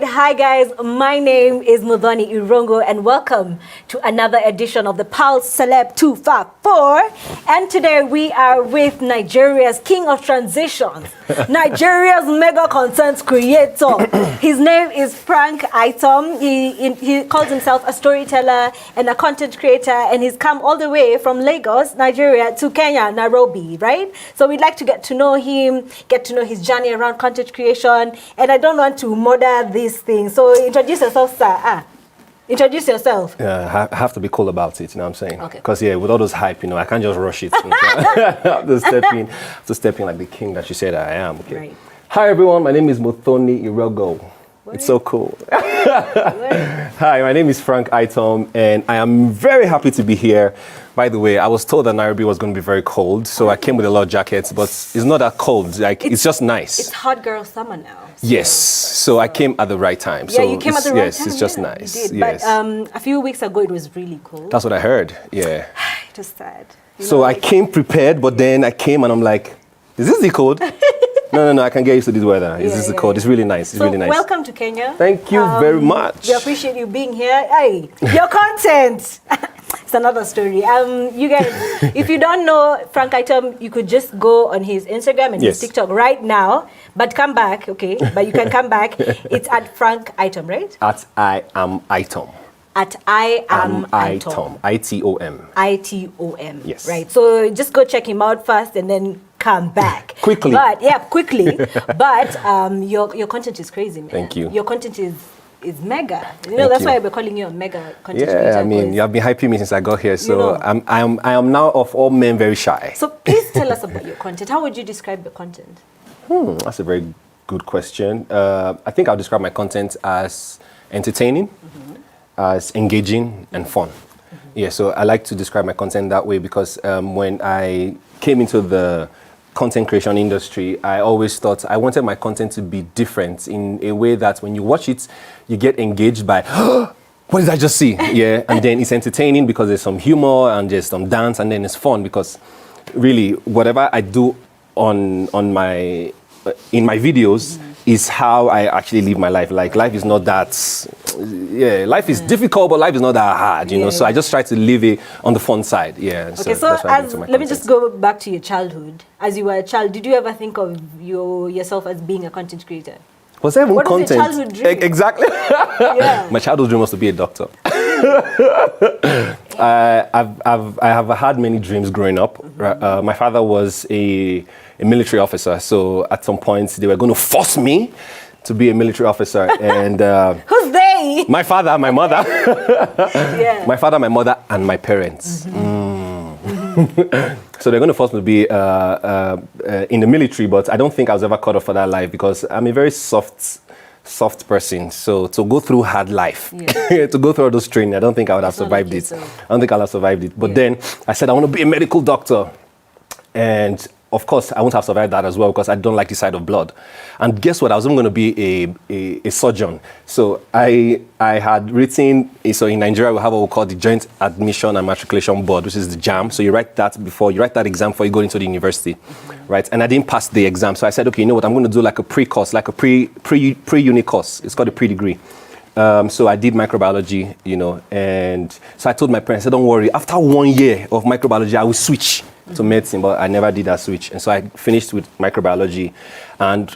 Hi guys, my name is Mudhoni Irongo and welcome to another edition of the Pulse Celeb 254. And today we are with Nigeria's king of transitions, Nigeria's mega content creator. His name is Frank iTom. He calls himself a storyteller and a content creator, and he's come all the way from Lagos, Nigeria to Kenya, Nairobi, right? So we'd like to get to know him, get to know his journey around content creation, and I don't want to murder this thing. So introduce yourself, sir. Introduce yourself. Yeah, I have to be cool about it, you know what I'm saying? Okay. Because, yeah, with all those hype, you know, I can't just rush it. You know? I have to step in like the king that you said I am. Okay. Right. Hi, everyone. My name is Mudhoni Irongo. It's so cool. Hi, my name is Frank iTom, and I am very happy to be here. By the way, I was told that Nairobi was going to be very cold, so I came with a lot of jackets, but it's not that cold. Like, it's just nice. It's hot girl summer now. So. Yes, so I came at the right time. Yeah, you came at the right time. Yes, it's just nice. You did. Yes. But a few weeks ago, it was really cold. That's what I heard, yeah. It was sad. So I came prepared, but then I came and I'm like, is this the cold? No, I can get used to this weather. This is the cold. It's really nice. It's really nice. Welcome to Kenya. Thank you very much. We appreciate you being here. Hey, your content. It's another story. You guys, if you don't know Frank iTom, you could just go on his Instagram and his TikTok right now. But come back, okay? But you can come back. It's at Frank iTom, right? At I am iTom. At I am iTom. iTom. iTom. Yes. Right. So just go check him out first and then come back. Quickly. But quickly. But your content is crazy, man. Thank you. Your content is mega. You know, that's why we're calling you a mega content creator. Yeah, I mean, you have been hyping me since I got here, so I am now of all men very shy. So please tell us about your content. How would you describe your content? That's a very good question. I think I'll describe my content as entertaining, as engaging, and fun. Yeah, so I like to describe my content that way because when I came into the content creation industry, I always thought I wanted my content to be different in a way that when you watch it, you get engaged by, what did I just see? Yeah, and then it's entertaining because there's some humor and there's some dance, and then it's fun because really whatever I do in my videos is how I actually live my life. Like, life is not that, life is difficult, but life is not that hard, you know? So I just try to live it on the fun side, Okay, so let me just go back to your childhood. As you were a child, did you ever think of yourself as being a content creator? Was there even content? What was your childhood dream? Exactly. My childhood dream was to be a doctor. I have had many dreams growing up. My father was a military officer, so at some point they were going to force me to be a military officer. And who's they? My father, my mother. My father, my mother, and my parents. So they're going to force me to be in the military, but I don't think I was ever cut off for that life because I'm a very soft person. So to go through hard life, to go through all those training, I don't think I would have survived it. I don't think I'll have survived it. But then I said, I want to be a medical doctor. And of course, I won't have survived that as well because I don't like the sight of blood. And guess what? I was even going to be a surgeon. So I had written, so in Nigeria, we have what we call the Joint Admission and Matriculation Board, which is the JAM. So you write that exam before you go into the university, right? And I didn't pass the exam. So I said, okay, you know what? I'm going to do like a pre-course, like a pre-uni course. It's called a pre-degree. So I did microbiology, and so I told my parents, I said, don't worry, after 1 year of microbiology, I will switch to medicine, but I never did that switch. And so I finished with microbiology. And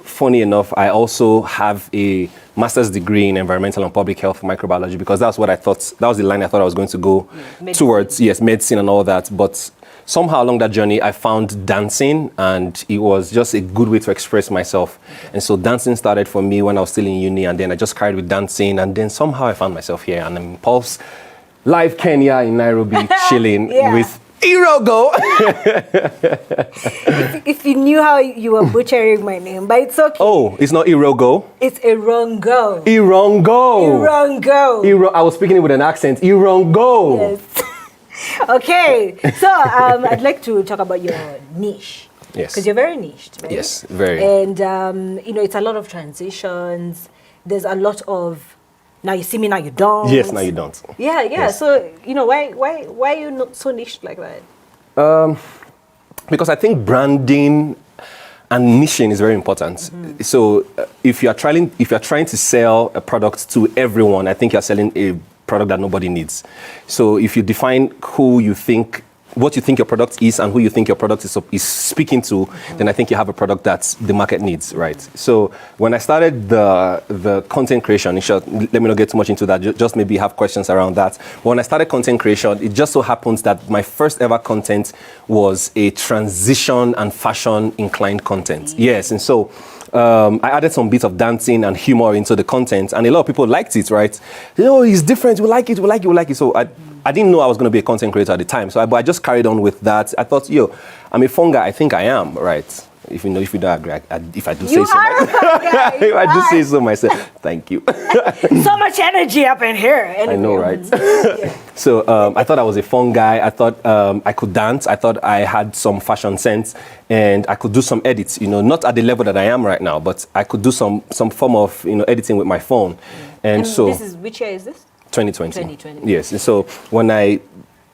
funny enough, I also have a master's degree in environmental and public health microbiology because that's what I thought, that was the line I thought I was going to go towards, yes, medicine and all that. But somehow along that journey, I found dancing, and it was just a good way to express myself. And so dancing started for me when I was still in uni, and then I just carried with dancing, and then somehow I found myself here, and I'm in Pulse, live Kenya in Nairobi, chilling with Irogo. if you knew how you were butchering my name, but it's okay. Oh, it's not Irogo. It's Irongo. Irongo. I was speaking it with an accent. Irongo. Yes. Okay, so I'd like to talk about your niche. Yes. Because you're very niched, right? Yes, very. And, it's a lot of transitions. There's a lot of, now you see me, now you don't. Yes, now you don't. Yeah. Yes. So, why are you not so niched like that? Because I think branding and niching is very important. Mm-hmm. So if you're trying to sell a product to everyone, I think you're selling a product that nobody needs. So if you define what you think your product is and who you think your product is speaking to, then I think you have a product that the market needs, right? So when I started the content creation, in short, let me not get too much into that, just maybe have questions around that. But when I started content creation, it just so happens that my first ever content was a transition and fashion inclined content. Yes, and so I added some bits of dancing and humor into the content, and a lot of people liked it, right? It's different, we like it. So I didn't know I was going to be a content creator at the time, but I just carried on with that. I thought, I'm a fun guy. I think I am, right? If you don't agree, if I do say so myself. If I do say so myself, thank you. So much energy up in here. Anyway. I know, right? So I thought I was a fun guy. I thought I could dance. I thought I had some fashion sense, and I could do some edits. Not at the level that I am right now, but I could do some form of editing with my phone. And so which year is this? 2020. Yes. And so when I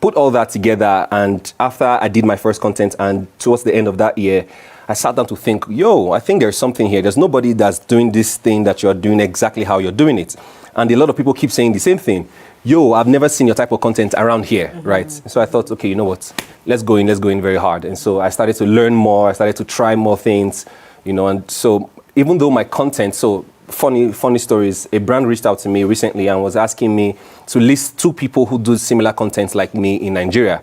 put all that together, and after I did my first content, and towards the end of that year, I sat down to think, I think there's something here. There's nobody that's doing this thing that you're doing exactly how you're doing it. And a lot of people keep saying the same thing. I've never seen your type of content around here, right? So I thought, okay, you know what? Let's go in very hard. And so I started to learn more. I started to try more things, and so even though my content, funny stories, a brand reached out to me recently and was asking me to list 2 people who do similar content like me in Nigeria.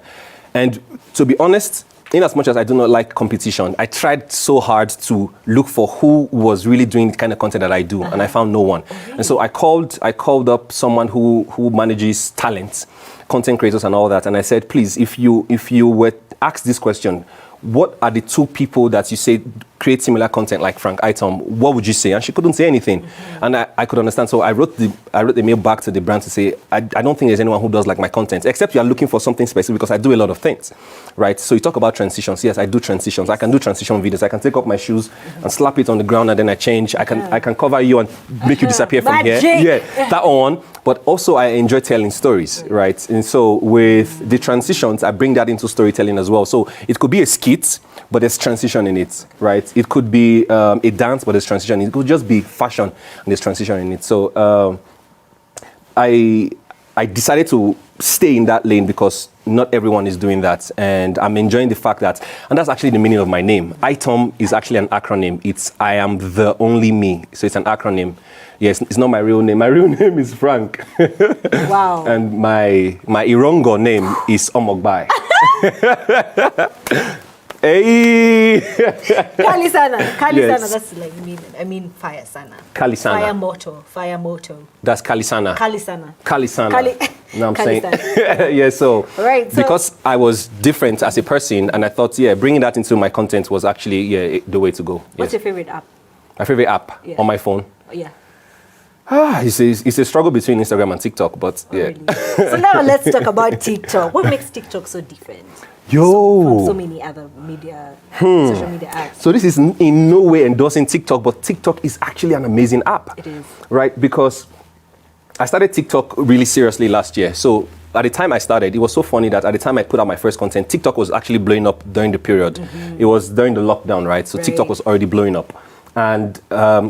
And to be honest, in as much as I do not like competition, I tried so hard to look for who was really doing the kind of content that I do, and I found no one. And so I called up someone who manages talent, content creators and all that, and I said, please, if you were asked this question, what are the 2 people that you say create similar content like Frank iTom? What would you say? And she couldn't say anything. And I could understand. So I wrote the mail back to the brand to say, I don't think there's anyone who does like my content, except you are looking for something specific, because I do a lot of things, right? So you talk about transitions. Yes, I do transitions. I can do transition videos. I can take off my shoes and slap it on the ground, and then I change. I can cover you and make you disappear from here. Yeah, that one. But also I enjoy telling stories, right? And so with the transitions, I bring that into storytelling as well. So it could be a skit, but there's transition in it, right? It could be a dance, but there's transition. It could just be fashion, and there's transition in it. So I decided to stay in that lane because not everyone is doing that, and I'm enjoying the fact that, and that's actually the meaning of my name. iTom is actually an acronym. It's I am the only me, so it's an acronym. Yes, it's not my real name. My real name is Frank. Wow. And my Irongo name is Omogbai. Hey. Kalisana, Yes. that's like fire sana. Kalisana. Fire moto. That's Kalisana. Kalisana. No, I'm saying. Yeah, so, right, so because I was different as a person, and I thought, bringing that into my content was actually the way to go. What's your favorite app? My favorite app on my phone? Yeah. It's a struggle between Instagram and TikTok, but yeah. Really? So now let's talk about TikTok. What makes TikTok so different? from so many other media, social media apps. So this is in no way endorsing TikTok, but TikTok is actually an amazing app. It is. Right? Because I started TikTok really seriously last year. So at the time I started, it was so funny that at the time I put out my first content, TikTok was actually blowing up during the period. It was during the lockdown, right? So TikTok was already blowing up. And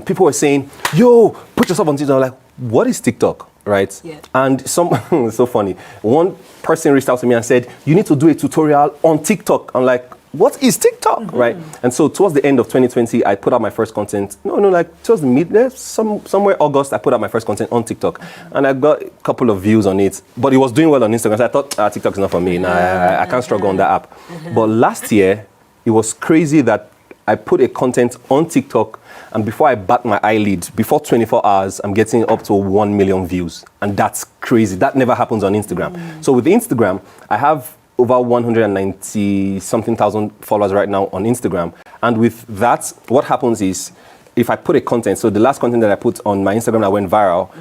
people were saying, yo, put yourself on TikTok. I'm like, what is TikTok? Right? Yeah. And so funny. One person reached out to me and said, you need to do a tutorial on TikTok. I'm like, what is TikTok? Right? And so towards the end of 2020, I put out my first content. Like towards the mid, somewhere August, I put out my first content on TikTok. And I got a couple of views on it, but it was doing well on Instagram. So I thought, TikTok is not for me. I can't struggle on that app. But last year, it was crazy that I put a content on TikTok, and before I bat my eyelid, before 24 hours, I'm getting up to 1 million views. And that's crazy. That never happens on Instagram. So with Instagram, I have over 190 something thousand followers right now on Instagram. And with that, what happens is, if I put a content, so the last content that I put on my Instagram that went viral,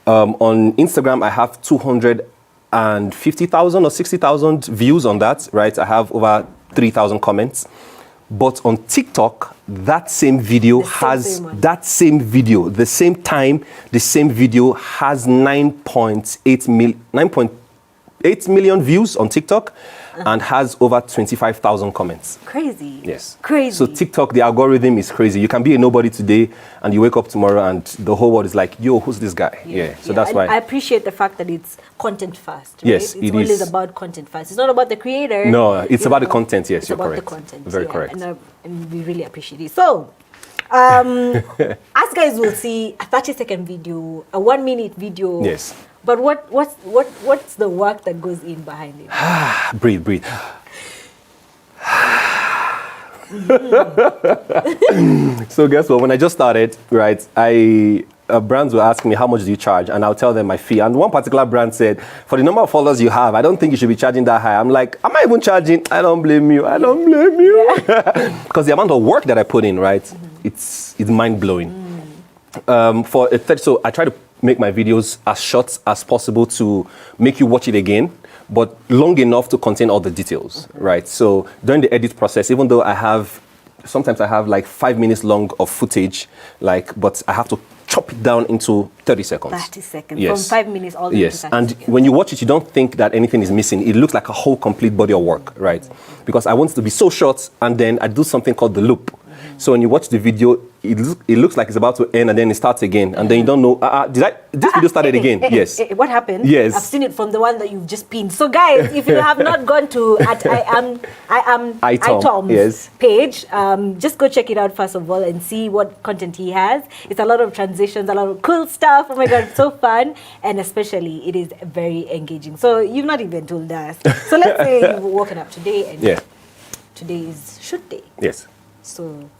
on Instagram, I have 250,000 or 60,000 views on that, right? I have over 3,000 comments. But on TikTok, that same video has the same time, the same video has 9.8 million views on TikTok and has over 25,000 comments. Crazy. Yes. Crazy. So TikTok, the algorithm is crazy. You can be a nobody today and you wake up tomorrow and the whole world is like, yo, who's this guy? Yeah. So that's why. I appreciate the fact that it's content first. Right? Yes, it's always about content first. It's not about the creator. No, it's about the content. Yes, you're correct. It's about the content. Very correct. And we really appreciate it. So, as guys will see, a 30-second video, a 1-minute video. Yes. But what's the work that goes in behind it? Breathe. So guess what? When I just started, right, brands will ask me, how much do you charge? And I'll tell them my fee. And one particular brand said, for the number of followers you have, I don't think you should be charging that high. I'm like, am I even charging? I don't blame you. Because the amount of work that I put in, right, it's mind-blowing. So I try to make my videos as short as possible to make you watch it again, but long enough to contain all the details, right? So during the edit process, even though sometimes I have like 5 minutes long of footage, but I have to chop it down into 30 seconds. 30 seconds, yes. From 5 minutes all the way to 30 and seconds. when you watch it, you don't think that anything is missing. It looks like a whole complete body of work, right? Because I want it to be so short, and then I do something called the loop. So when you watch the video, it looks like it's about to end and then it starts again. And then you don't know, this video started again? Yes. What happened? Yes. I've seen it from the one that you've just pinned. So guys, if you have not gone to iTom's yes. page, just go check it out first of all and see what content he has. It's a lot of transitions, a lot of cool stuff. Oh my God, it's so fun. And especially, it is very engaging. So you've not even told us. So let's say you've woken up today and today is shoot day. Yes. So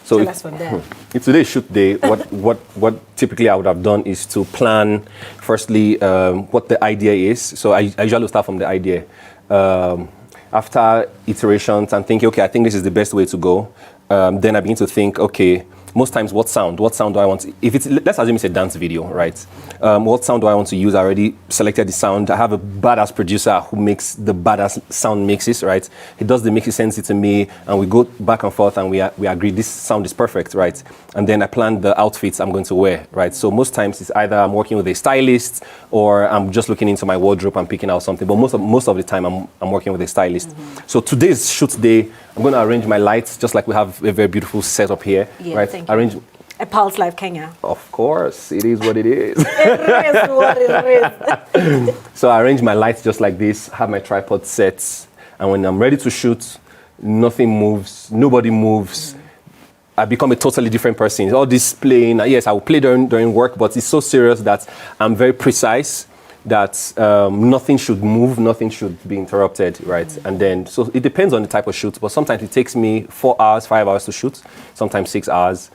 tell us from there. If today's shoot day, what typically I would have done is to plan, firstly, what the idea is. So I usually start from the idea. After iterations and thinking, okay, I think this is the best way to go. Then I begin to think, okay, most times what sound do I want to, let's assume it's a dance video, right? What sound do I want to use? I already selected the sound. I have a badass producer who makes the badass sound mixes, right? He does the mix, he sends it to me, and we go back and forth and we agree this sound is perfect, right? And then I plan the outfits I'm going to wear, right? So most times it's either I'm working with a stylist or I'm just looking into my wardrobe and picking out something. But most of the time I'm working with a stylist. So today's shoot day, I'm going to arrange my lights just like we have a very beautiful setup here, right? Arrange a Pulse Live Kenya. Of course, it is what it is. It is what it is. So I arrange my lights just like this, have my tripod set, and when I'm ready to shoot, nothing moves, nobody moves. I become a totally different person. All this playing, yes, I will play during work, but it's so serious that I'm very precise that nothing should move, nothing should be interrupted, right? And then, so it depends on the type of shoot, but sometimes it takes me 4 hours, 5 hours to shoot, sometimes 6 hours.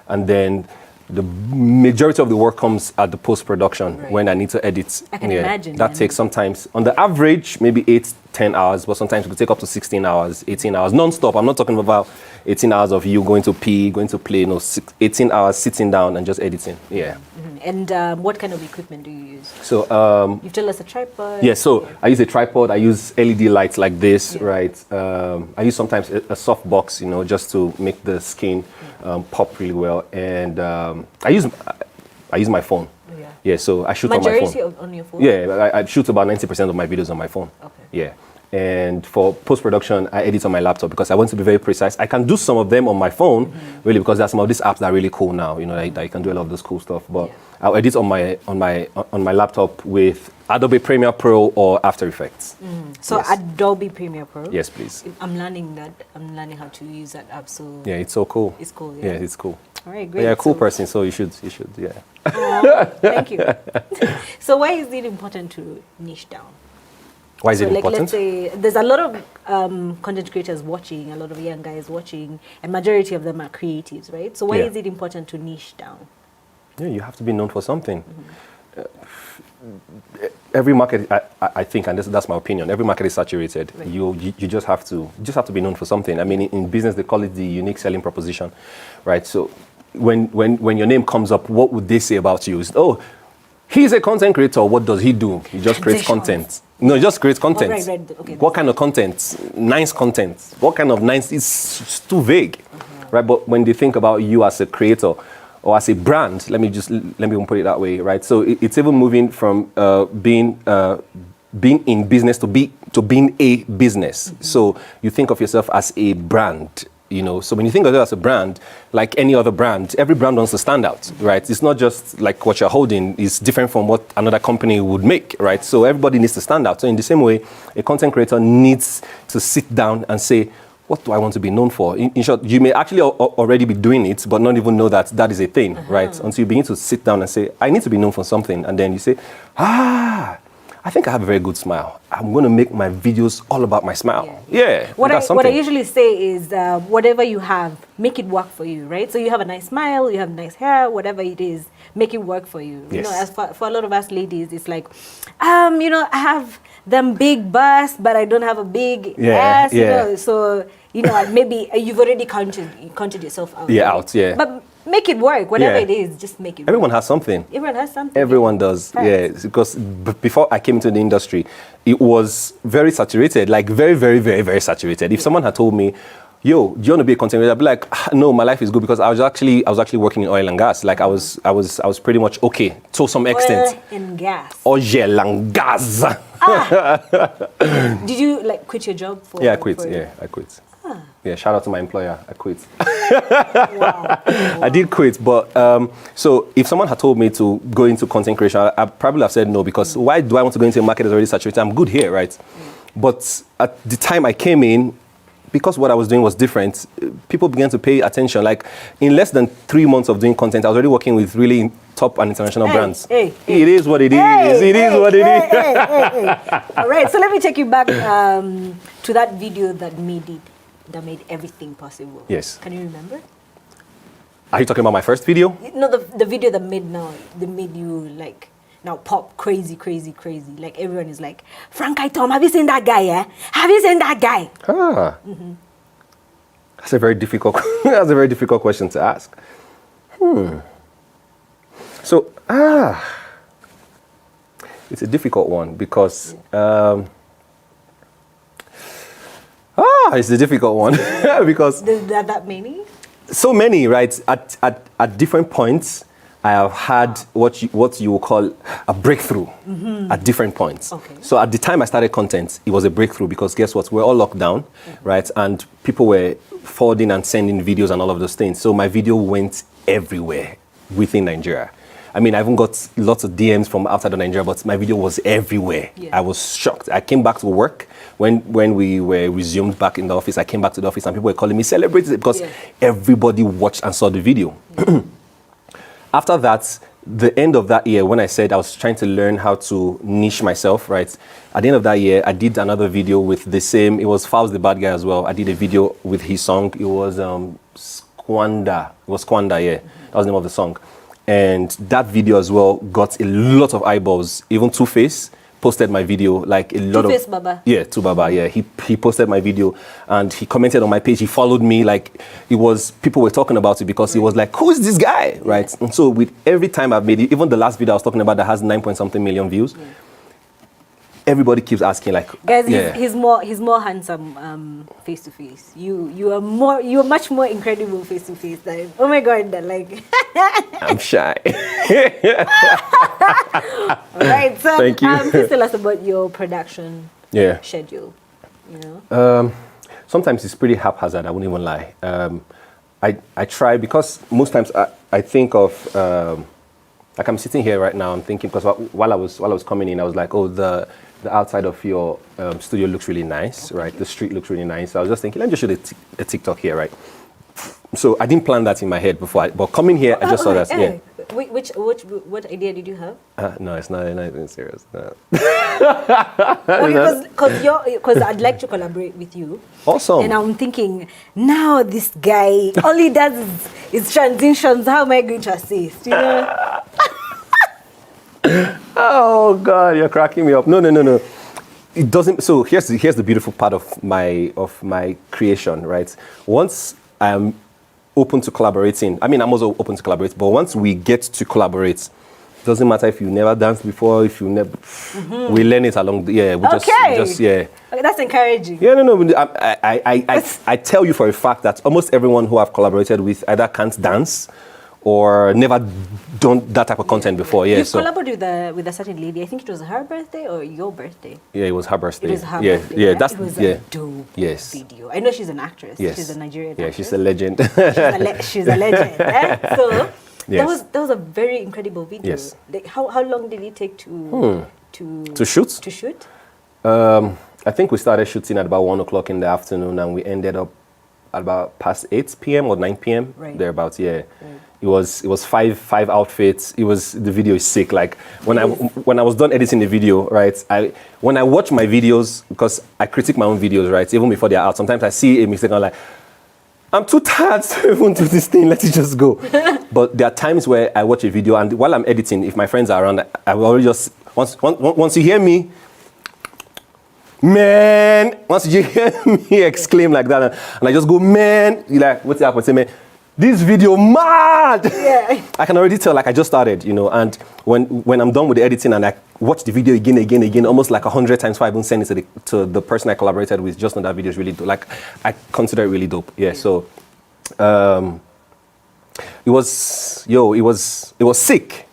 And then the majority of the work comes at the post-production when I need to edit. I can imagine. That takes sometimes, on the average, maybe 8-10 hours, but sometimes it could take up to 16 hours, 18 hours, non-stop. I'm not talking about 18 hours of you going to pee, going to play, 18 hours sitting down and just editing, And what kind of equipment do you use? So You've told us a tripod. yeah, so I use a tripod. I use LED lights like this, right? I use sometimes a soft box, you know, just to make the skin pop really well. And I use my phone. Yeah, so I shoot Majority on my phone. on your phone? Yeah, I shoot about 90% of my videos on my phone. Okay. Yeah. And for post-production, I edit on my laptop because I want to be very precise. I can do some of them on my phone, really, because there's some of these apps that are really cool now, you know, that you can do a lot of this cool stuff. But I'll edit on my laptop with Adobe Premiere Pro or After Effects. So Yes. Adobe Premiere Pro? Yes, please. I'm learning that. I'm learning how to use that app. So Yeah, it's so cool. it's cool. Yeah, it's cool. All right, But great. you're a cool So- person, so you should, yeah. Thank you. So why is it important to niche down? Why is So it like, important? let's say there's a lot of content creators watching, a lot of young guys watching, and majority of them are creatives, right? So why Yeah. is it important to niche down? Yeah, you have to be known for something. Every market, I think, and that's my opinion. Every market is saturated. Right. You just have to be known for something. I mean, in business, they call it the unique selling proposition, right? So, when your name comes up, what would they say about you? Is, oh, he's a content creator. What does he do? He just creates content. No, he just creates content. right. Okay. What kind of content? Nice content. What kind of nice? It's too vague, right? But when they think about you as a creator or as a brand, let me even put it that way, right? So it's even moving from being in business to being a business. So you think of yourself as a brand. You know, so when you think of it as a brand, like any other brand, every brand wants to stand out, right? It's not just like what you're holding is different from what another company would make, right? So everybody needs to stand out. So in the same way, a content creator needs to sit down and say, what do I want to be known for? In short, you may actually already be doing it, but not even know that that is a thing, right? Until you begin to sit down and say, I need to be known for something. And then you say, I think I have a very good smile. I'm going to make my videos all about my smile. Yeah. What I usually say is whatever you have, make it work for you, right? So you have a nice smile, you have nice hair, whatever it is, make it work for you. Yes. You know, as for a lot of us ladies, it's like, you know, I have them big bust, but I don't have a big ass. You know, so you know, maybe you've already counted yourself out. Yeah, right? out. Yeah. But make it work, whatever it is, just make it work. Everyone has something. Everyone has something. Everyone does, yeah. Because before I came into the industry, it was very saturated, like very, very, very, very saturated. If someone had told me, yo, do you want to be a content creator? I'd be like, no, my life is good because I was actually working in oil and gas. Like I was pretty much okay to some extent. Oil and gas. Oil and gas. Did you like quit your job for? Yeah, I quit. I quit. Yeah, shout out to my employer. I quit. Wow. I did quit, but so if someone had told me to go into content creation, I probably have said no because why do I want to go into a market that's already saturated? I'm good here, right? But at the time I came in, because what I was doing was different, people began to pay attention. Like in less than 3 months of doing content, I was already working with really top and international brands. It is what it is. It is what it is. All right, so let me take you back to that video that made everything possible. Yes. Can you remember? Are you talking about my first video? No, the video that made you like now pop crazy. Like everyone is like, Frank iTom, have you seen that guy? Yeah, have you seen that guy? That's a very difficult. That's a very difficult question to ask. So it's a difficult one because it's a difficult one because that many? So many, right? At different points, I have had what you will call a breakthrough at different points. Okay. So at the time I started content, it was a breakthrough because guess what? We're all locked down, right? And people were forwarding and sending videos and all of those things. So my video went everywhere within Nigeria. I mean, I even got lots of DMs from outside of Nigeria, but my video was everywhere. Yeah. I was shocked. I came back to work when we were resumed back in the office. I came back to the office and people were calling me celebrities because everybody watched and saw the video. After that, the end of that year, when I said I was trying to learn how to niche myself, right? At the end of that year, I did another video with the same, it was Fowls the Bad Guy as well. I did a video with his song. It was Squander. It was Squander, yeah. That was the name of the song. And that video as well got a lot of eyeballs. Even Two-Face posted my video, like a lot Two-Face of Baba. yeah, to Baba, yeah. He posted my video and he commented on my page. He followed me, like it was people were talking about it because he was like, "Who is this guy?" Right? And so with every time I've made it, even the last video I was talking about that has 9 point something million views. Yeah. Everybody keeps asking, like, guys, he's more handsome face to face. You are much more incredible face to face. Oh my God, like I'm shy. All right, so thank you. Please tell us about your production schedule. You know, sometimes it's pretty haphazard. I wouldn't even lie. I try because most times I think of like I'm sitting here right now. I'm thinking because while I was coming in, I was like, oh, the outside of your studio looks really nice, right? The street looks really nice. So I was just thinking, let me just shoot a TikTok here, right? So I didn't plan that in my head before, but coming here, I just saw that. Yeah. What idea did you have? No, it's not anything serious. No. Because I'd like to collaborate with you. Awesome. And I'm thinking, now this guy, all he does is transitions. How am I going to assist? You know? Oh God, you're cracking me up. No. It doesn't. So here's the beautiful part of my creation, right? Once I'm open to collaborating, I mean, I'm also open to collaborate, but once we get to collaborate, doesn't matter if you never danced before, if you never, we learn it along. We just Okay, that's encouraging. Yeah, no. I tell you for a fact that almost everyone who I've collaborated with either can't dance or never done that type of content before. Yeah, you collaborated with a certain lady. I think it was her birthday or your birthday. Yeah, it was her birthday. It was her birthday. Yeah, right? that's it was a dope video. I know she's an actress. Yes. She's a Nigerian Yeah, actress. she's a legend. She's a legend. Eh? So yes. that was a very incredible video. Yes. How long did it take to shoot? To shoot? I think we started shooting at about 1 o'clock in the afternoon, and we ended up at about past 8 p.m. or 9 p.m. Right. Thereabouts. Yeah. Right. It was five outfits. The video is sick. Like when I was done editing the video, right? When I watch my videos, because I critique my own videos, right? Even before they're out, sometimes I see a mistake. I'm like, I'm too tired to even do this thing. Let it just go. But there are times where I watch a video, and while I'm editing, if my friends are around, I will already just once you hear me. Man, once you hear me exclaim like that, and I just go, man, you're like, what's happening? Say, man, this video mad. Yeah. I can already tell, like I just started, and when I'm done with the editing and I watch the video again, almost like 100 times before I even send it to the person I collaborated with, just know that video is really dope. Like I consider it really dope. Yeah. So, it was sick.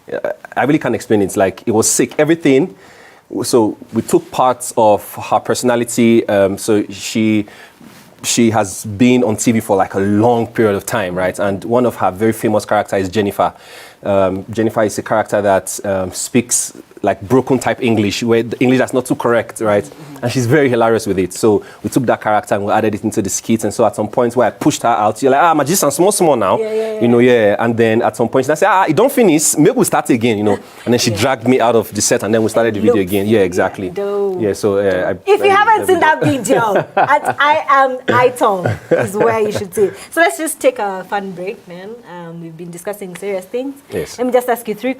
I really can't explain it. Like it was sick. Everything. So we took parts of her personality. So she has been on TV for like a long period of time, right? And one of her very famous characters is Jennifer. Jennifer is a character that speaks like broken type English, where the English that's not too correct, right? Mm-hmm. And she's very hilarious with it. So we took that character and we added it into the skits. And so at some point where I pushed her out, you're like, magician, small now, And then at some point, I said, it don't finish, maybe we'll start again, And then she dragged me out of the set and then we started the video again. Yeah, exactly. Yeah, so if you haven't seen that video, at iTom is where you should see it. So let's just take a fun break, man. We've been discussing serious things. Yes. Let me just ask you two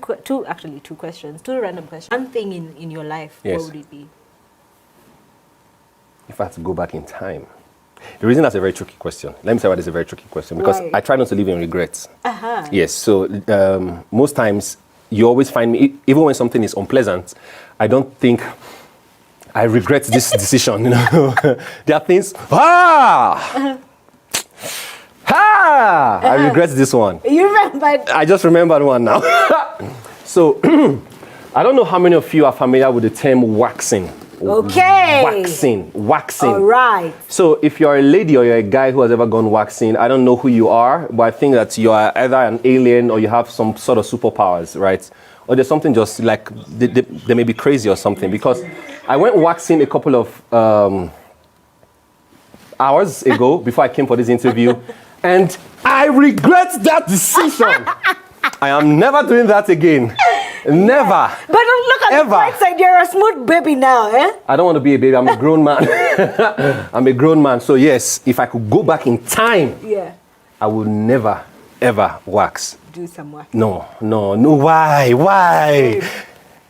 questions, two random questions. One thing in your life, yes. What would it be? If I had to go back in time. The reason that's a very tricky question. Let me tell you why it's a very tricky question. Because I try not to live in regrets. Uh-huh. Yes. So most times you always find me, even when something is unpleasant, I don't think I regret this decision. There are things. I regret this one. You remembered? I just remembered one now. So I don't know how many of you are familiar with the term waxing. Okay. Waxing. All right. So if you're a lady or you're a guy who has ever gone waxing, I don't know who you are, but I think that you are either an alien or you have some sort of superpowers, right? Or there's something just like, they may be crazy or something. Because I went waxing a couple of hours ago before I came for this interview, and I regret that decision. I am never doing that again. Never. But look at the bright side, you're a smooth baby now, eh? I don't want to be a baby. I'm a grown man. I'm a grown man. So yes, if I could go back in time, I would never, ever wax. Do some wax. No. Why?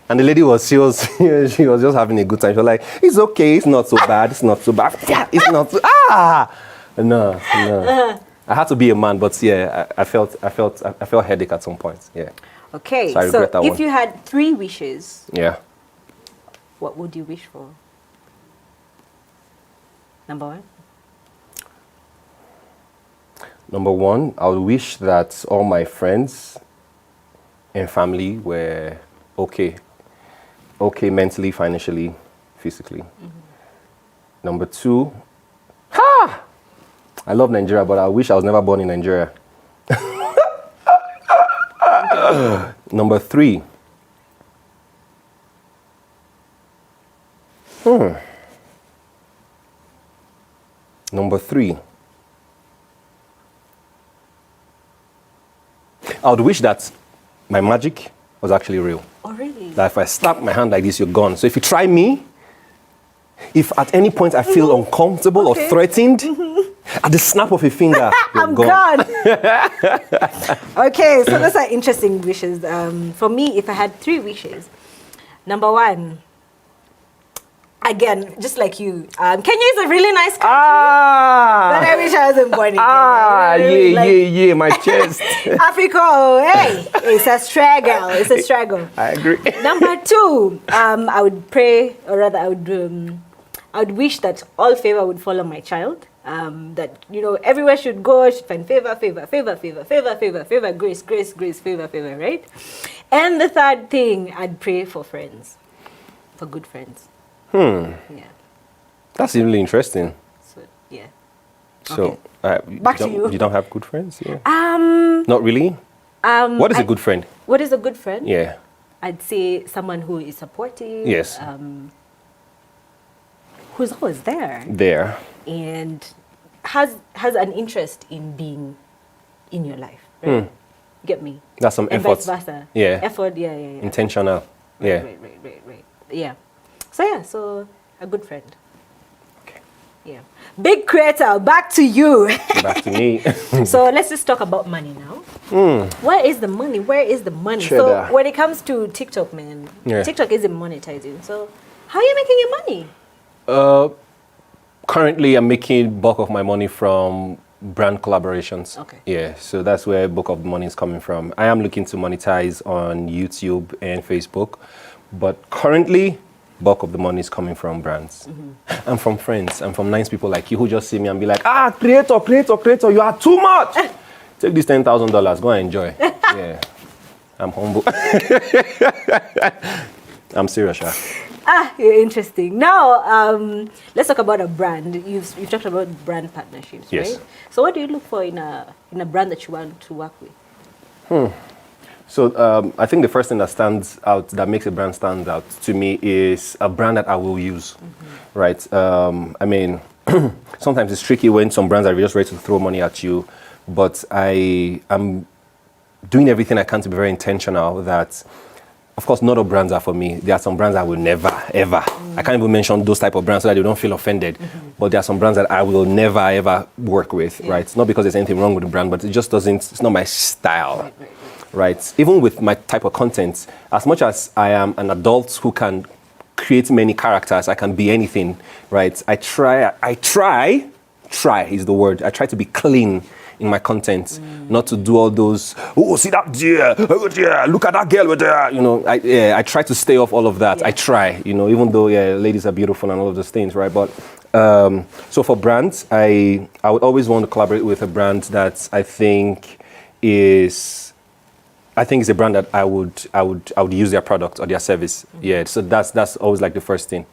And the lady she was just having a good time. She was like, it's okay, it's not so bad, it's not so bad. Yeah, it's not so, no. I had to be a man, but yeah, I felt headache at some point. Yeah. Okay, so I regret that if one. you had 3 wishes, Yeah. what would you wish for? Number 1? Number 1, I would wish that all my friends and family were okay mentally, financially, physically. Number 2, I love Nigeria, but I wish I was never born in Nigeria. Number 3, I would wish that my magic was actually real. Oh, really? That if I slap my hand like this, you're gone. So if you try me, if at any point I feel uncomfortable or threatened, at the snap of a finger, you're I'm gone. gone. Okay, so those are interesting wishes. For me, if I had 3 wishes, number 1, again, just like you, Kenya is a really nice country. But I wish I wasn't born in Kenya. My chest. Africa, oh, hey, it's a struggle. It's a struggle. I agree. Number 2, I would pray, or rather, I would wish that all favor would follow my child. That everywhere should go, should find favor, grace, favor, right? And the 3rd thing, I'd pray for friends, for good friends. Yeah. That's really interesting. So yeah. So Okay. Back to you. You don't have good friends? Yeah. Not really? What is a good friend? What is a good friend? Yeah. I'd say someone who is supportive. Yes. Who's always there. There. And has an interest in being in your life. Right? Get me? That's some and effort. vice versa. Yeah. Effort, yeah. Intentional. Yeah. Right. Yeah. So a good friend. Okay. Yeah. Big creator, back to you. Back to me. So let's just talk about money now. Where is the money? Cheddar. So when it comes to TikTok, man, Yeah. TikTok isn't monetizing. So how are you making your money? Currently, I'm making bulk of my money from brand collaborations. Okay. Yeah, so that's where bulk of the money is coming from. I am looking to monetize on YouTube and Facebook, but currently, bulk of the money is coming from brands and from friends and from nice people like you who just see me and be like, creator, you are too much. Take this $10,000, go and enjoy. Yeah, I'm humble. I'm serious, Sha. You're interesting. Now, let's talk about a brand. You've talked about brand partnerships, Yes. right? So what do you look for in a brand that you want to work with? So I think the first thing that makes a brand stand out to me is a brand that I will use, right? I mean, sometimes it's tricky when some brands are just ready to throw money at you, but I am doing everything I can to be very intentional that, of course, not all brands are for me. There are some brands I will never, ever. I can't even mention those type of brands so that they don't feel offended. But there are some brands that I will never, ever work with, right? It's not because there's anything wrong with the brand, but it just it's not my style, right? Even with my type of content, as much as I am an adult who can create many characters, I can be anything, right? I try is the word. I try to be clean in my content, not to do all those, see that deer, look at that girl with there, I try to stay off all of that. I try, even though, ladies are beautiful and all of those things, right? But, so for brands, I would always want to collaborate with a brand that I think is a brand that I would use their product or their service. Yeah, so that's always like the first thing.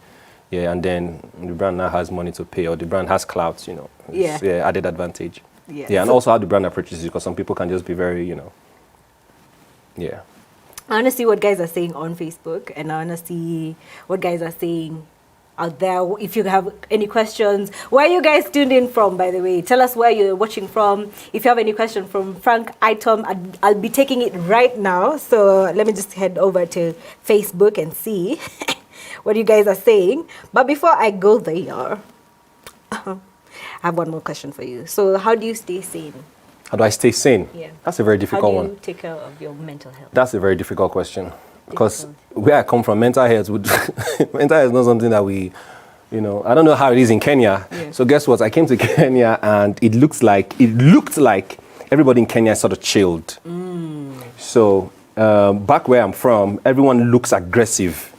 Yeah, and then the brand now has money to pay or the brand has clout, it's, added advantage. Yeah, and also how the brand approaches it, because some people can just be very, yeah. I want to see what guys are saying on Facebook, and I want to see what guys are saying out there. If you have any questions, where are you guys tuned in from, by the way? Tell us where you're watching from. If you have any question from Frank iTom, I'll be taking it right now. So let me just head over to Facebook and see what you guys are saying. But before I go there, I have one more question for you. So how do you stay sane? How do I stay sane? Yeah. That's a very difficult one. How do you take care of your mental health? That's a very difficult question. because where I come from, mental health mental health is not something that we, I don't know how it is in Kenya. Yeah. So guess what? I came to Kenya and it looked like everybody in Kenya is sort of chilled. So back where I'm from, everyone looks aggressive.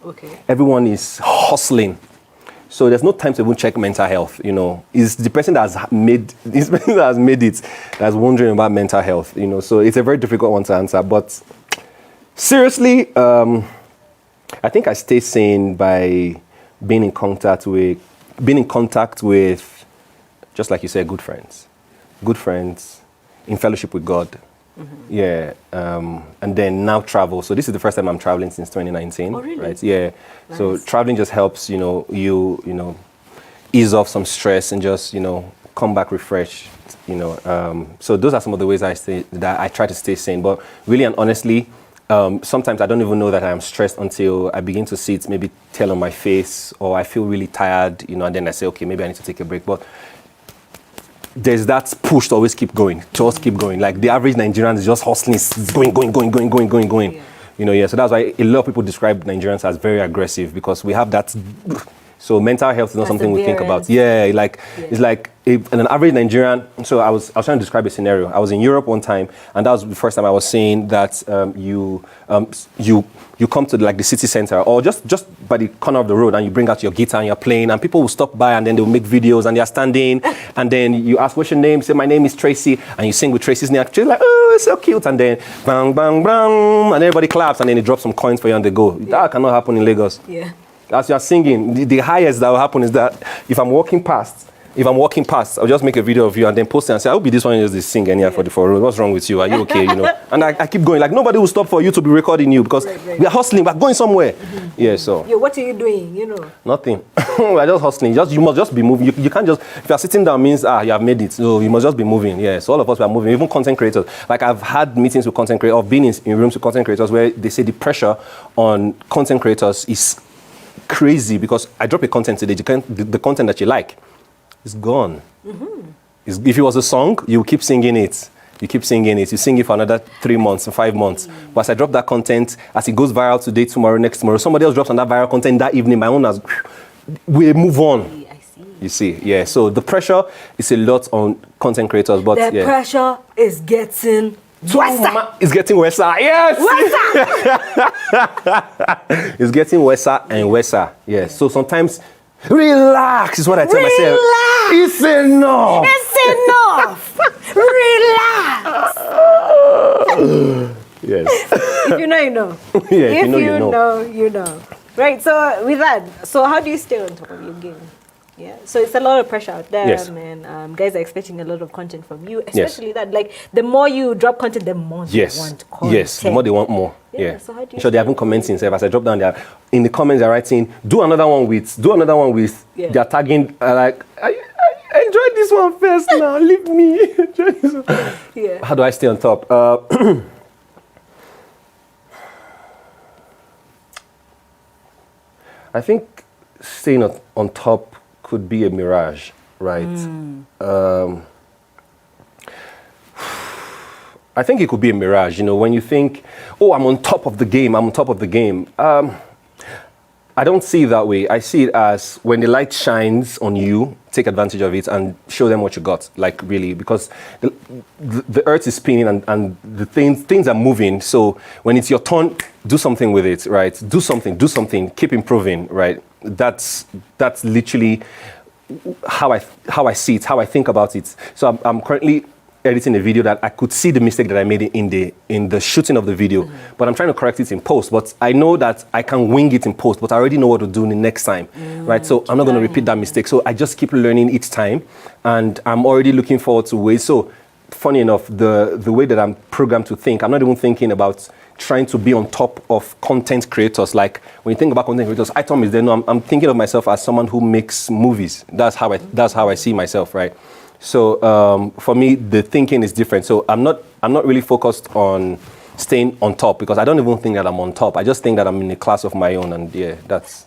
Okay. Everyone is hustling. So there's no time to even check mental health. It's the person that has made it that's wondering about mental health. So it's a very difficult one to answer. But seriously, I think I stay sane by being in contact with, just like you said, good friends, in fellowship with God. Yeah, and then now travel. So this is the first time I'm traveling since 2019. Oh, really? Right? Yeah. Nice. So traveling just helps, you ease off some stress and just, come back refreshed. So those are some of the ways that I try to stay sane. But really and honestly, sometimes I don't even know that I am stressed until I begin to see it maybe tell on my face, or I feel really tired, and then I say, okay, maybe I need to take a break. But there's that push to always keep going, Like the average Nigerian is just hustling, it's going. Yeah. So that's why a lot of people describe Nigerians as very aggressive, because we have that. So mental health is not something we think about. Yeah, it's like an average Nigerian. So I was trying to describe a scenario. I was in Europe one time, and that was the first time I was saying that you come to the city center, or just by the corner of the road, and you bring out your guitar and you're playing, and people will stop by and then they'll make videos and they're standing, and then you ask what's your name, say my name is Tracy, and you sing with Tracy's name. She's like, oh, it's so cute, and then bang bang bang, and everybody claps, and then they drop some coins for you and they go. Yeah. That cannot happen in Lagos. Yeah. As you're singing, the highest that will happen is that if I'm walking past, I'll just make a video of you and then post it and say, I hope this one is the sing anyhow for the road. What's wrong with you? Are you okay? And I keep going. Like, nobody will stop for you to be recording you, because we are hustling. We're going somewhere. Yeah, so. Yeah, what are you doing? Nothing. We're just hustling. You must just be moving. You can't just, if you're sitting down, means, you have made it. So you must just be moving. Yeah, so all of us are moving. Even content creators. Like, I've had meetings with content creators, I've been in rooms with content creators where they say the pressure on content creators is crazy, because I drop a content today, the content that you like is gone. If it was a song, you keep singing it. You sing it for another 3 months, 5 months. But as I drop that content, as it goes viral today, tomorrow, next tomorrow, somebody else drops on that viral content that evening, my own has, we move on. I see. You see, yeah. So the pressure is a lot on content creators, but the pressure is getting worse. It's getting worse. Yes. It's getting worse and worse. Yes. So sometimes relax is what I tell myself. It's enough. Relax. Yes. If you know, you know. Yeah, if you know, you know. Right. So with that, so how do you stay on top of your game? Yeah, so it's a lot of pressure out there, yes. Man. Guys are expecting a lot of content from you, especially that, like, the more you drop content, the more they want content. Yes, the more they want more. Yeah. So how do you? So they haven't commenting. So as I drop down there, in the comments they're writing, do another one with. Yeah. They're tagging like, I enjoyed this one first. Now leave me. Enjoy this one. Yeah. How do I stay on top? I think staying on top could be a mirage, right? I think it could be a mirage, when you think, oh, I'm on top of the game. I don't see it that way. I see it as when the light shines on you, take advantage of it and show them what you got, like really, because the earth is spinning and the things are moving. So when it's your turn, do something with it, right? Do something, keep improving, right? That's literally how I see it, how I think about it. So I'm currently editing a video that I could see the mistake that I made in the shooting of the video, but I'm trying to correct it in post. But I know that I can wing it in post, but I already know what to do the next time, right? So I'm not going to repeat that mistake. So I just keep learning each time, and I'm already looking forward to ways. So funny enough, the way that I'm programmed to think, I'm not even thinking about trying to be on top of content creators. Like when you think about content creators, iTom is there. No, I'm thinking of myself as someone who makes movies. That's how I see myself, right? So for me, the thinking is different. So I'm not really focused on staying on top, because I don't even think that I'm on top. I just think that I'm in a class of my own, and yeah, that's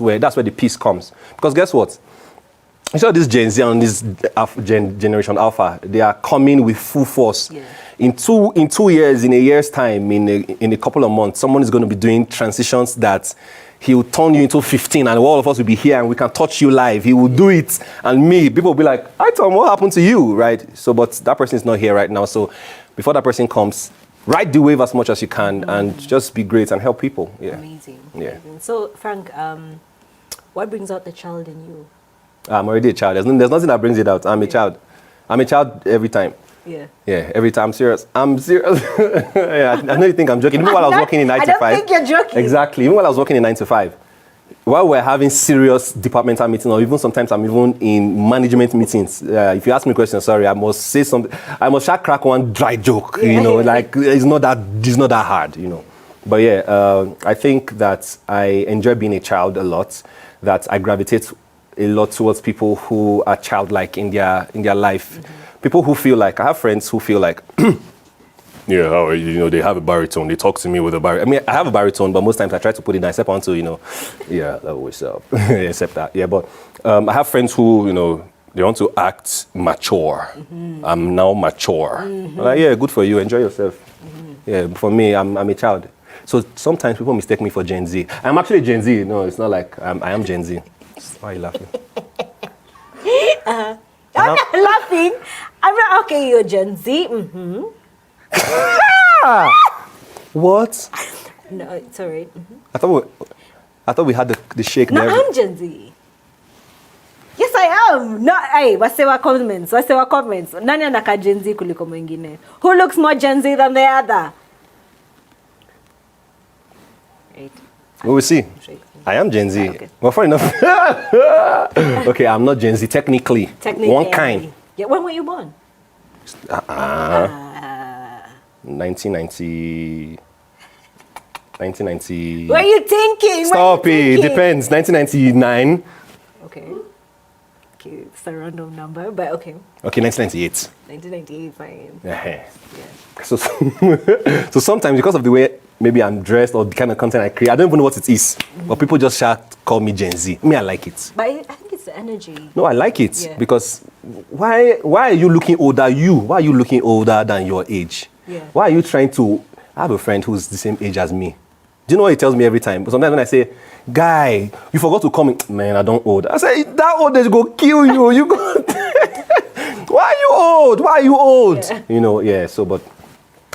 where the peace comes. Because guess what? You saw this Gen Z and this Generation Alpha, they are coming with full force. Yeah. In 2 years, in a year's time, in a couple of months, someone is going to be doing transitions that he will turn you into 15 and all of us will be here and we can touch you live. He will do it. And people will be like, iTom, what happened to you, right? So, but that person is not here right now. So before that person comes, ride the wave as much as you can and just be great and help people. Yeah. Amazing. Yeah. Amazing. So, Frank, what brings out the child in you? I'm already a child. There's nothing that brings it out. I'm a child. I'm a child every time. Yeah. Yeah, every time. I'm serious. Yeah, I know you think I'm joking. Even while I was working in 9 to 5. I don't think you're joking. Exactly. Even while I was working in 9 to 5. While we're having serious departmental meetings, or even sometimes I'm even in management meetings, if you ask me a question, sorry, I must say something. I must crack one dry joke, like it's not that hard, But yeah, I think that I enjoy being a child a lot, that I gravitate a lot towards people who are childlike in their life. People who feel like, I have friends who feel like, yeah, how are you? They have a baritone. They talk to me with a baritone. I mean, I have a baritone, but most times I try to put it down, except onto, yeah, that was except that. Yeah, but I have friends who, they want to act mature. I'm now mature. I'm like, yeah, good for you. Enjoy yourself. Yeah, for me, I'm a child. So sometimes people mistake me for Gen Z. I'm actually Gen Z. No, it's not like I am Gen Z. Why are you laughing? I'm not laughing. I'm not, okay, you're Gen Z. What? No, it's all right. I thought we had the shake. No, there. I'm Gen Z. Yes, I am. No, hey, wasewa comments. Nani anaka Gen Z kuliko mwingine? Who looks more Gen Z than the other? Right. We will see. I am Gen Z. Okay. Well, fair enough. Okay, I'm not Gen Z technically. One kind. Yeah, when were you born? 1990. What are you thinking? Stop it. Depends. 1999. Okay. Okay, it's a random number, but okay. Okay, 1998. 1998, fine. Yeah. So sometimes because of the way maybe I'm dressed or the kind of content I create, I don't even know what it is. But people just call me Gen Z. Me, I like it. But I think it's the energy. No, I like it because why are you looking older? Why are you looking older than your age? Yeah. Why are you trying to? I have a friend who's the same age as me. Do you know what he tells me every time? But sometimes when I say, guy, you forgot to come in. Man, I don't old. I say, that old age go kill you. You go. Why are you old? Why are you old? Yeah. So, but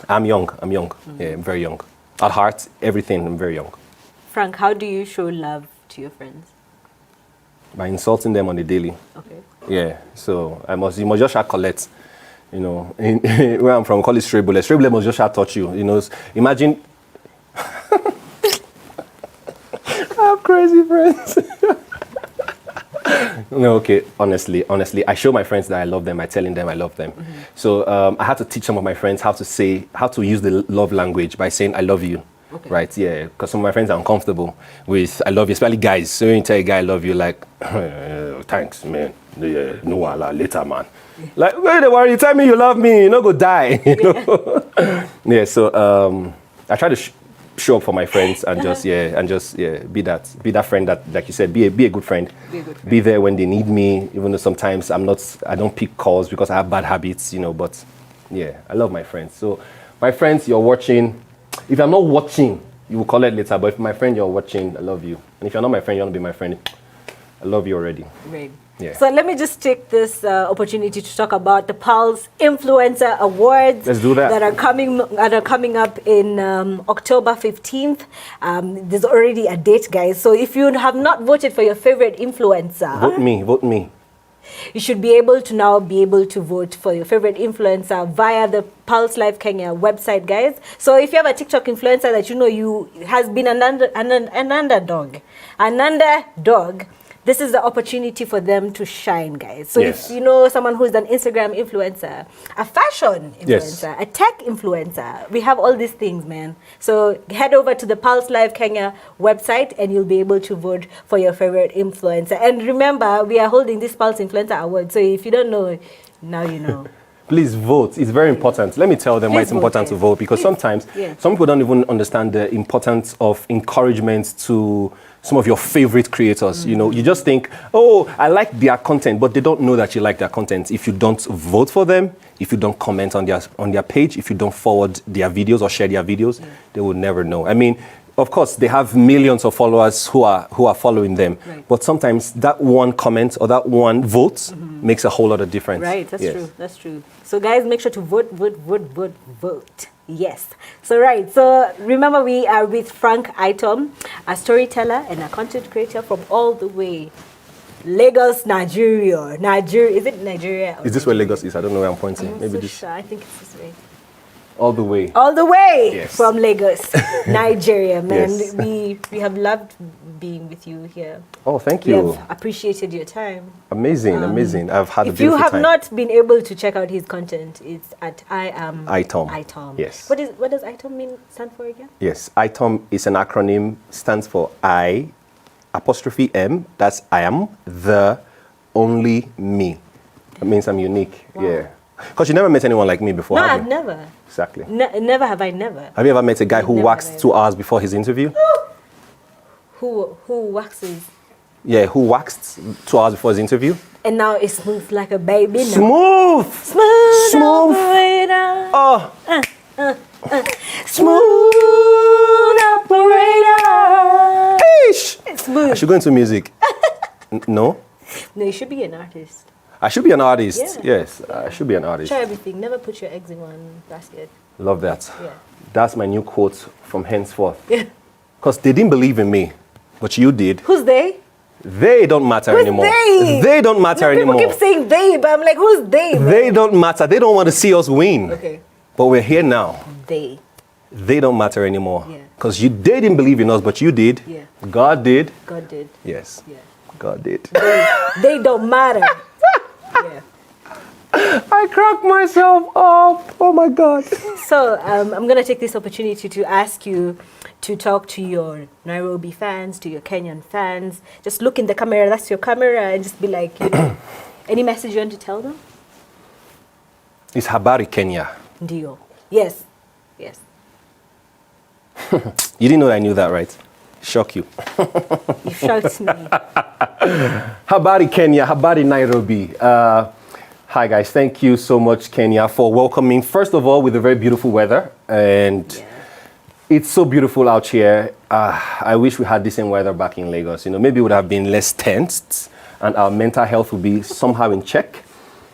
I'm young. Yeah, I'm very young. At heart, everything, I'm very young. Frank, how do you show love to your friends? By insulting them on the daily. Okay. Yeah. So you must just collect. Where I'm from, call it stray bullet. Stray bullet must just touch you. Imagine. I have crazy friends. No, okay. Honestly, I show my friends that I love them by telling them I love them. So I had to teach some of my friends how to use the love language by saying I love you. Okay. Right? Yeah. Because some of my friends are uncomfortable with I love you, especially guys. So when you tell a guy I love you, like, thanks, man. Yeah, no, later, man. Like, wait, worry, you tell me you love me, go die. Yeah. So I try to show up for my friends and just be that friend that, like you said, be a good friend. Be there when they need me, even though sometimes I don't pick calls because I have bad habits, but yeah, I love my friends. So my friends, you're watching. If I'm not watching, you will call it later, but if my friend you're watching, I love you. And if you're not my friend, you want to be my friend, I love you already. Right. Yeah. So let me just take this opportunity to talk about the Pulse Influencer Awards. Let's do that. That are coming up in October 15th. There's already a date, guys. So if you have not voted for your favorite influencer, vote me. You should be able to vote for your favorite influencer via the Pulse Live Kenya website, guys. So if you have a TikTok influencer that you has been an underdog, this is the opportunity for them to shine, guys. So if you know someone who's an Instagram influencer, a fashion influencer, a tech influencer, we have all these things, man. So head over to the Pulse Live Kenya website and you'll be able to vote for your favorite influencer. And remember, we are holding this Pulse Influencer Award. So if you don't know, now you know. Please vote. It's very important. Let me tell them why it's important to vote, because sometimes some people don't even understand the importance of encouragement to some of your favorite creators. You know, you just think, oh, I like their content, but they don't know that you like their content. If you don't vote for them, if you don't comment on their page, if you don't forward their videos or share their videos, they will never know. I mean, of course, they have millions of followers who are following them, but sometimes that one comment or that one vote makes a whole lot of difference. Right, that's true. That's true. So guys, make sure to vote. Yes. So remember, we are with Frank iTom, a storyteller and a content creator from all the way Lagos, Nigeria. Is it Nigeria? Is this where Lagos is? I don't know where I'm pointing. Maybe this. Sure. I think it's this way. All the way. All the way yes. from Lagos, Nigeria, man. Yes. We have loved being with you here. Oh, thank you. We have appreciated your time. Amazing. I've had a beautiful time. If you have not been able to check out his content, it's at iTom. iTom. Yes. What does iTom stand for again? Yes, iTom is an acronym, stands for I''M. That's I am the only me. That means I'm unique. Wow. Yeah. Because you never met anyone like me before. No, have I've you? never. Exactly. Never have I never. Have you ever met a guy who Never waxed have I 2 hours before his interview? Who waxes? Yeah, who waxed 2 hours before his interview? And now it's smooth like a baby. Now. Smooth. Smooth operator. Oh. Smooth operator. Ish. It's smooth. I should go into music. No? No, you should be an artist. I should be an artist. Yeah. Yes, I should be an artist. Try everything. Never put your eggs in one basket. Love that. Yeah. That's my new quote from henceforth. Yeah. Because they didn't believe in me, but you did. Who's they? They don't matter anymore. They? They don't matter anymore. People keep saying they, but I'm like, who's they? Man? They don't matter. They don't want to see us win. Okay. But we're here now. They. They don't matter anymore. Yeah. Because they didn't believe in us, but you did. Yeah. God did. God did. Yes. Yeah. God did. They don't matter. Yeah. I cracked myself up. Oh my God. So I'm going to take this opportunity to ask you to talk to your Nairobi fans, to your Kenyan fans. Just look in the camera, that's your camera, and just be like, you know, any message you want to tell them? It's Habari Kenya. Ndio. Yes. Yes. You didn't know I knew that, right? Shock you. You shocked me. Habari Kenya, Habari Nairobi. Hi guys, thank you so much Kenya for welcoming, first of all, with the very beautiful weather. And it's so beautiful out here. I wish we had the same weather back in Lagos. You know, maybe it would have been less tensed and our mental health would be somehow in check.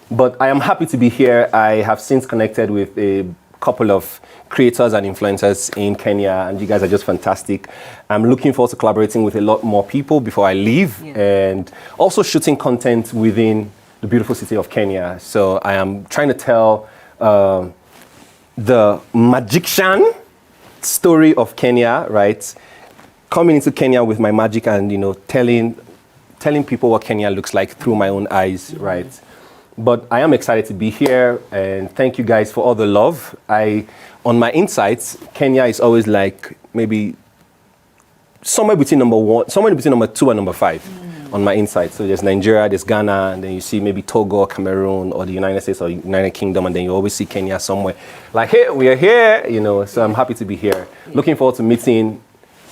But I am happy to be here. I have since connected with a couple of creators and influencers in Kenya, and you guys are just fantastic. I'm looking forward to collaborating with a lot more people before I leave, and also shooting content within the beautiful city of Kenya. So I am trying to tell the magician story of Kenya, right? Coming into Kenya with my magic and, you know, telling people what Kenya looks like through my own eyes, right? But I am excited to be here, and thank you guys for all the love. On my insights, Kenya is always like maybe somewhere between number 2 and number 5 on my insights. So there's Nigeria, there's Ghana, and then you see maybe Togo, Cameroon, or the United States or United Kingdom, and then you always see Kenya somewhere. Like, hey, we are here, you know, so I'm happy to be here. Looking forward to meeting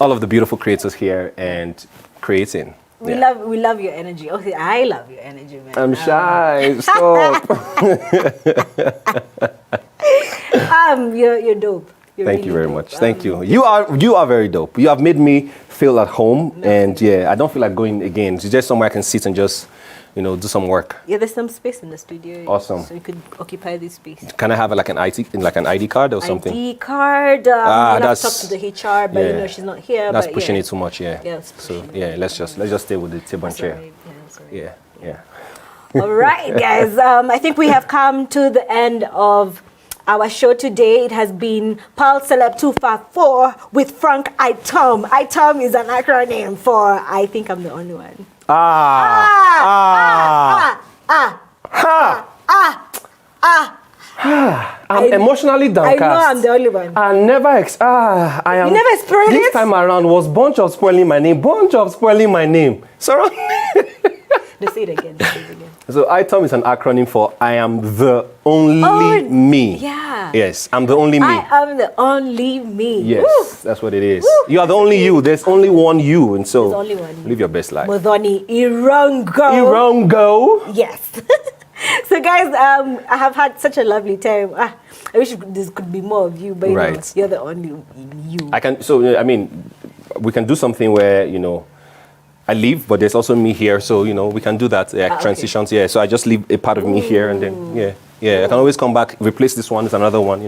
all of the beautiful creators here and creating. We love your energy. Okay, I love your energy, man. I'm shy. Stop. You're dope. Thank you very much. Thank you. You are very dope. You have made me feel at home, and I don't feel like going again. It's just somewhere I can sit and just, you know, do some work. Yeah, there's some space in the studio. Awesome. So you could occupy this space. Can I have like an ID card or something? ID card. You'll have to that's talk to the HR, but you know she's not here. That's but pushing it too much. Yeah. So let's just stay with the table and chair. Right. Yeah, Yeah. All right, guys. I think we have come to the end of our show today. It has been Pal Celeb 254 with Frank iTom. iTom is an acronym for I think I'm the only one. I'm emotionally downcast. I know I'm the only one. I never I am. You never experienced this time around was bunch of spoiling my name. Surround Let's say it again. So iTom is an acronym for I am the only me. Yeah. Yes, I'm the only me. I am the only me. Yes, Woo. that's what it is. Woo. You are the only you. There's only one you, and so There's only one you. live your best life. Modoni Irongo. Irongo. Yes. So guys, I have had such a lovely time. I wish this could be more of you, but you know, Right. you're the only you. I can. So I mean, we can do something where I leave, but there's also me here. So we can do that. Okay. Transitions. Yeah. So I just leave a part of me here, and then yeah. I can always come back, replace this one with another one.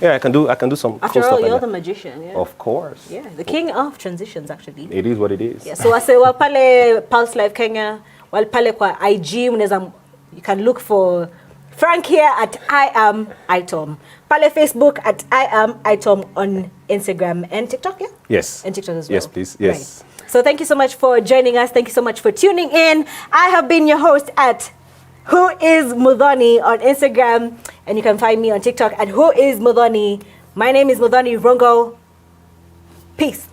Yeah. I can do some. After cool all, stuff you're like the that. magician. Yeah. Of course. Yeah, the king of transitions, actually. It is what it is. Yeah, so I say, pale Pulse Live Kenya, pale kwa IG, you can look for Frank here at I am iTom. Pale Facebook at I am iTom on Instagram and TikTok, yeah? Yes. And TikTok as well. Yes, please. Yes. Right. So thank you so much for joining us. Thank you so much for tuning in. I have been your host at Who is Mudhoni on Instagram, and you can find me on TikTok at Who is Mudhoni. My name is Mudhoni Rongo. Peace.